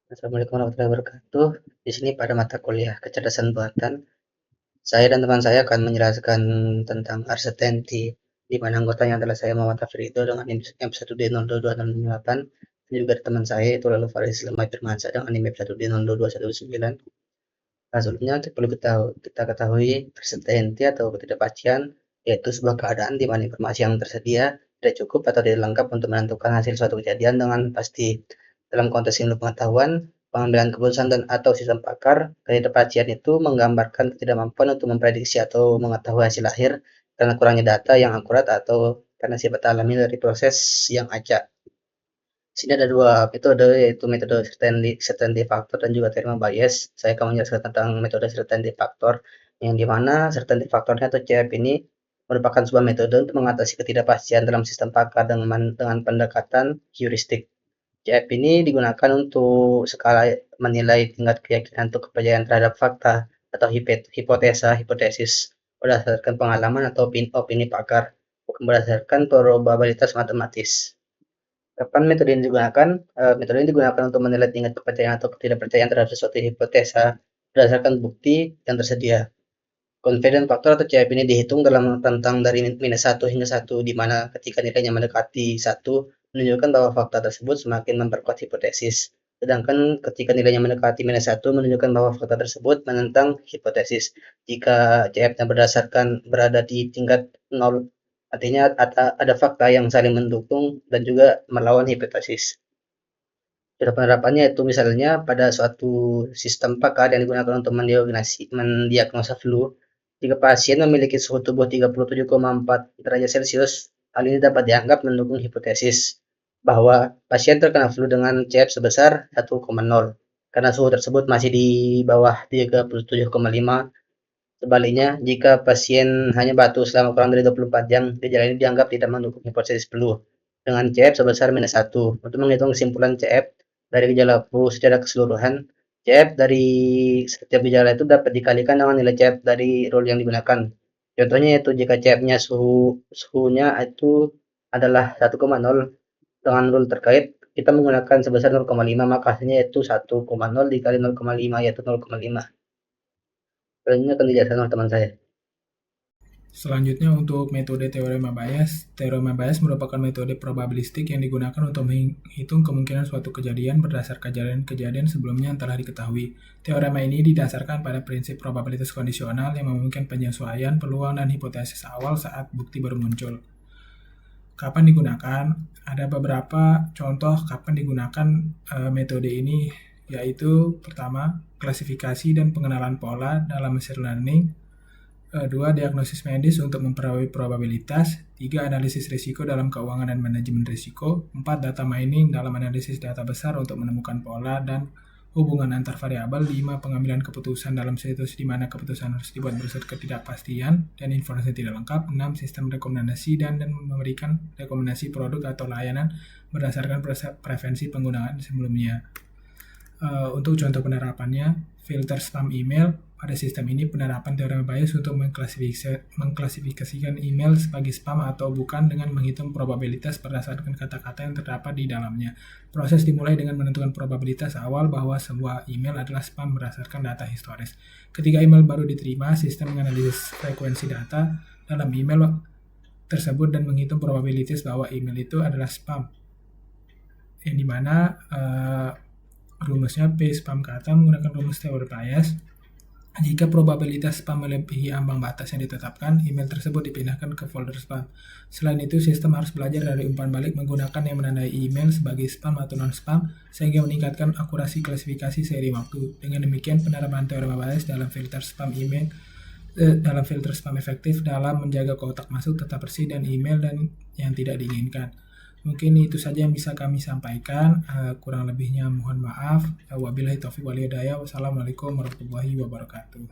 Assalamualaikum warahmatullahi wabarakatuh. Di sini pada mata kuliah kecerdasan buatan, saya dan teman saya akan menjelaskan tentang uncertainty, di mana anggotanya adalah saya Muhammad Hafid Ridho dengan NIM M1D02268, dan juga teman saya itu lalu Faris Lemah Firmansyah dengan NIM M1D02219. Nah, sebelumnya kita ketahui uncertainty atau ketidakpastian yaitu sebuah keadaan di mana informasi yang tersedia tidak cukup atau tidak lengkap untuk menentukan hasil suatu kejadian dengan pasti. Dalam konteks ilmu pengetahuan, pengambilan keputusan dan atau sistem pakar, ketidakpastian itu menggambarkan ketidakmampuan untuk memprediksi atau mengetahui hasil akhir karena kurangnya data yang akurat atau karena sifat alami dari proses yang acak. Di sini ada dua metode, yaitu metode certainty factor dan juga terima bias. Saya akan menjelaskan tentang metode certainty factor, yang dimana certainty factornya atau CF ini merupakan sebuah metode untuk mengatasi ketidakpastian dalam sistem pakar dengan pendekatan heuristik. CF ini digunakan untuk skala menilai tingkat keyakinan untuk kepercayaan terhadap fakta atau hipotesis berdasarkan pengalaman atau opini pakar, bukan berdasarkan probabilitas matematis. Kapan metode ini digunakan? Metode ini digunakan untuk menilai tingkat kepercayaan atau ketidakpercayaan terhadap sesuatu hipotesa berdasarkan bukti yang tersedia. Confidence factor atau CF ini dihitung dalam rentang dari -1 hingga 1, di mana ketika nilainya mendekati 1, menunjukkan bahwa fakta tersebut semakin memperkuat hipotesis. Sedangkan ketika nilainya mendekati -1, menunjukkan bahwa fakta tersebut menentang hipotesis. Jika CF-nya berada di tingkat 0, artinya ada fakta yang saling mendukung dan juga melawan hipotesis. Cara penerapannya itu misalnya pada suatu sistem pakar yang digunakan untuk mendiagnosa flu, jika pasien memiliki suhu tubuh 37,4 derajat Celcius, hal ini dapat dianggap mendukung hipotesis bahwa pasien terkena flu dengan CF sebesar 1,0 karena suhu tersebut masih di bawah 37,5. Sebaliknya, jika pasien hanya batuk selama kurang dari 24 jam, gejala ini dianggap tidak mendukung hipotesis flu dengan CF sebesar -1. Untuk menghitung kesimpulan CF dari gejala flu secara keseluruhan, CF dari setiap gejala itu dapat dikalikan dengan nilai CF dari rule yang digunakan. Contohnya yaitu jika CF-nya suhunya itu adalah 1,0 dengan rule terkait, kita menggunakan sebesar 0,5, maka hasilnya yaitu 1,0 dikali 0,5 yaitu 0,5. Selanjutnya akan dijelaskan oleh teman saya. Selanjutnya untuk metode teorema bias. Teorema bias merupakan metode probabilistik yang digunakan untuk menghitung kemungkinan suatu kejadian berdasar kejadian-kejadian sebelumnya yang telah diketahui. Teorema ini didasarkan pada prinsip probabilitas kondisional yang memungkinkan penyesuaian peluang dan hipotesis awal saat bukti baru muncul. Kapan digunakan? Ada beberapa contoh kapan digunakan metode ini, yaitu pertama, klasifikasi dan pengenalan pola dalam machine learning. 2. Diagnosis medis untuk memperoleh probabilitas. 3. Analisis risiko dalam keuangan dan manajemen risiko. 4. Data mining dalam analisis data besar untuk menemukan pola dan hubungan antar variabel. 5. Pengambilan keputusan dalam situasi di mana keputusan harus dibuat berdasarkan ketidakpastian dan informasi tidak lengkap. 6. Sistem rekomendasi dan memberikan rekomendasi produk atau layanan berdasarkan preferensi penggunaan sebelumnya. Untuk contoh penerapannya, filter spam email. Pada sistem ini, penerapan teorema bias untuk mengklasifikasikan email sebagai spam atau bukan dengan menghitung probabilitas berdasarkan kata-kata yang terdapat di dalamnya. Proses dimulai dengan menentukan probabilitas awal bahwa sebuah email adalah spam berdasarkan data historis. Ketika email baru diterima, sistem menganalisis frekuensi data dalam email tersebut dan menghitung probabilitas bahwa email itu adalah spam. Yang dimana rumusnya P spam kata menggunakan rumus teori bias. Jika probabilitas spam melebihi ambang batas yang ditetapkan, email tersebut dipindahkan ke folder spam. Selain itu, sistem harus belajar dari umpan balik menggunakan yang menandai email sebagai spam atau non-spam, sehingga meningkatkan akurasi klasifikasi seiring waktu. Dengan demikian, penerapan teorema bias dalam filter spam efektif dalam menjaga kotak masuk tetap bersih dan email dan yang tidak diinginkan. Mungkin itu saja yang bisa kami sampaikan. Kurang lebihnya mohon maaf. Wabillahi taufiq wal hidayah. Wassalamualaikum warahmatullahi wabarakatuh.